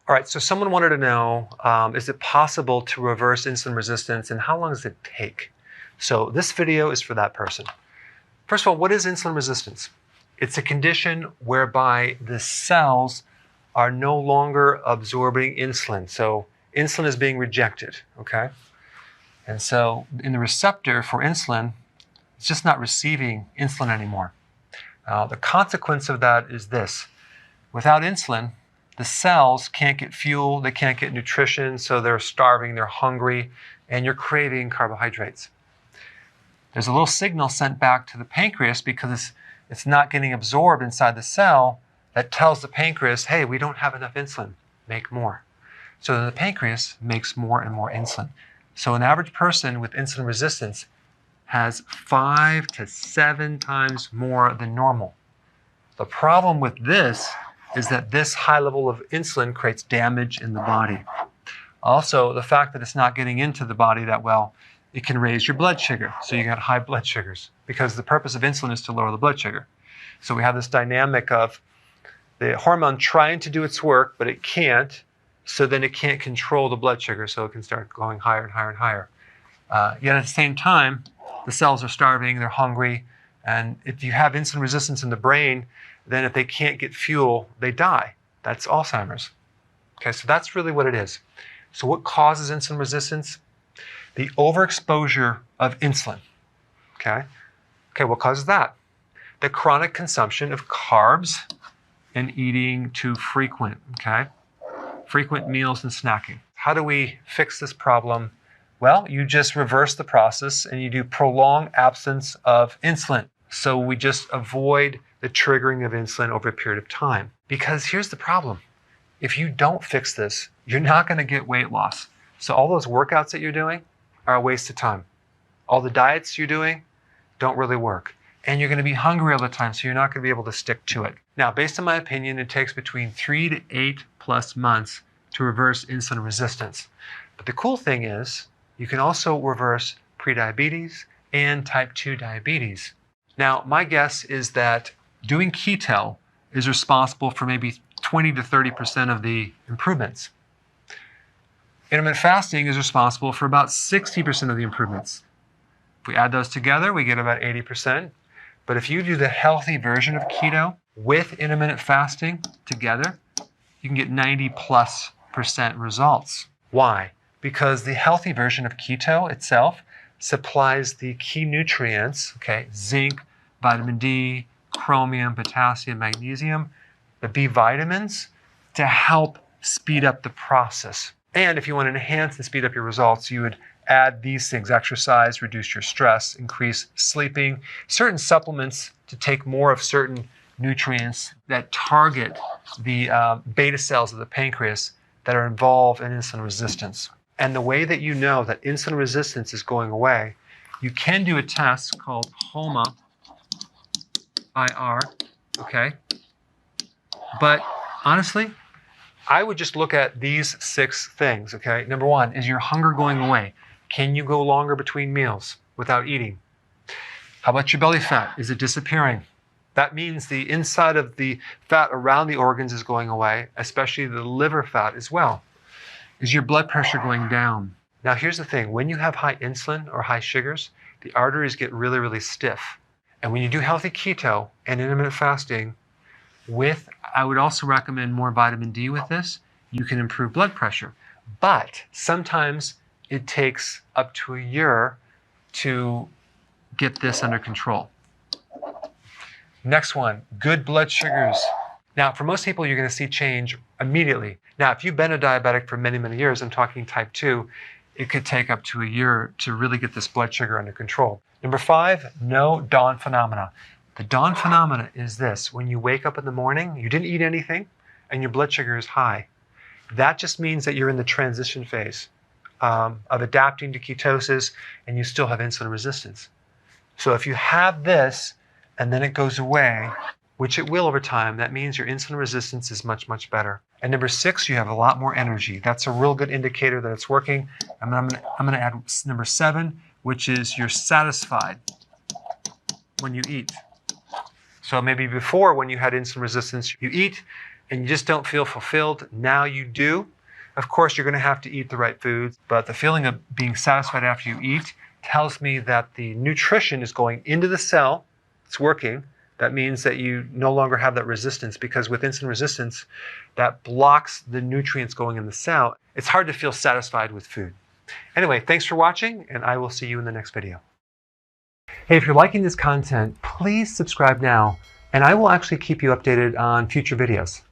All right, so someone wanted to know, is it possible to reverse insulin resistance and how long does it take? So this video is for that person. First of all, what is insulin resistance? It's a condition whereby the cells are no longer absorbing insulin. So insulin is being rejected, okay? And so in the receptor for insulin, it's just not receiving insulin anymore. The consequence of that is this. Without insulin, the cells can't get fuel, they can't get nutrition, so they're starving, they're hungry, and you're craving carbohydrates. There's a little signal sent back to the pancreas because it's not getting absorbed inside the cell that tells the pancreas, hey, we don't have enough insulin, make more. So then the pancreas makes more and more insulin. So an average person with insulin resistance has 5 to 7 times more than normal. The problem with this is that this high level of insulin creates damage in the body. Also, the fact that it's not getting into the body that well, it can raise your blood sugar. So you got high blood sugars because the purpose of insulin is to lower the blood sugar. So we have this dynamic of the hormone trying to do its work, but it can't. So then it can't control the blood sugar, so it can start going higher and higher and higher. Yet at the same time, the cells are starving, they're hungry, and if you have insulin resistance in the brain, then if they can't get fuel, they die. That's Alzheimer's. Okay, so that's really what it is. So what causes insulin resistance? The overexposure of insulin. Okay, what causes that? The chronic consumption of carbs and eating too frequent, okay? Frequent meals and snacking. How do we fix this problem? Well, you just reverse the process and you do prolonged absence of insulin. So we just avoid the triggering of insulin over a period of time. Because here's the problem. If you don't fix this, you're not going to get weight loss. So all those workouts that you're doing are a waste of time. All the diets you're doing don't really work. And you're going to be hungry all the time, so you're not going to be able to stick to it. Now, based on my opinion, it takes between 3 to 8+ months to reverse insulin resistance. But the cool thing is, you can also reverse prediabetes and type 2 diabetes. Now, my guess is that doing keto is responsible for maybe 20 to 30% of the improvements. Intermittent fasting is responsible for about 60% of the improvements. If we add those together, we get about 80%. But if you do the healthy version of keto with intermittent fasting together, you can get 90+% results. Why? Because the healthy version of keto itself supplies the key nutrients, okay, zinc, vitamin D, chromium, potassium, magnesium, the B vitamins, to help speed up the process. And if you want to enhance and speed up your results, you would add these things: exercise, reduce your stress, increase sleeping, certain supplements to take more of certain nutrients that target the beta cells of the pancreas that are involved in insulin resistance. And the way that you know that insulin resistance is going away, you can do a test called HOMA-IR, okay? But honestly, I would just look at these 6 things, okay? Number 1, is your hunger going away? Can you go longer between meals without eating? How about your belly fat? Is it disappearing? That means the inside of the fat around the organs is going away, especially the liver fat as well. Is your blood pressure going down? Now here's the thing, when you have high insulin or high sugars, the arteries get really, really stiff. And when you do healthy keto and intermittent fasting, I would also recommend more vitamin D with this, you can improve blood pressure. But sometimes it takes up to a year to get this under control. Next one, good blood sugars. Now, for most people, you're going to see change immediately. Now, if you've been a diabetic for many, many years, I'm talking type 2, it could take up to a year to really get this blood sugar under control. Number 5, no dawn phenomena. The dawn phenomena is this: when you wake up in the morning, you didn't eat anything, and your blood sugar is high. That just means that you're in the transition phase of adapting to ketosis, and you still have insulin resistance. So if you have this, and then it goes away, which it will over time, that means your insulin resistance is much, much better. And number 6, you have a lot more energy. That's a real good indicator that it's working. I'm going to add number 7, which is you're satisfied when you eat. So maybe before, when you had insulin resistance, you eat and you just don't feel fulfilled, now you do. Of course, you're going to have to eat the right foods, but the feeling of being satisfied after you eat tells me that the nutrition is going into the cell. It's working. That means that you no longer have that resistance, because with insulin resistance, that blocks the nutrients going in the cell. It's hard to feel satisfied with food. Anyway, thanks for watching, and I will see you in the next video. Hey, if you're liking this content, please subscribe now, and I will actually keep you updated on future videos.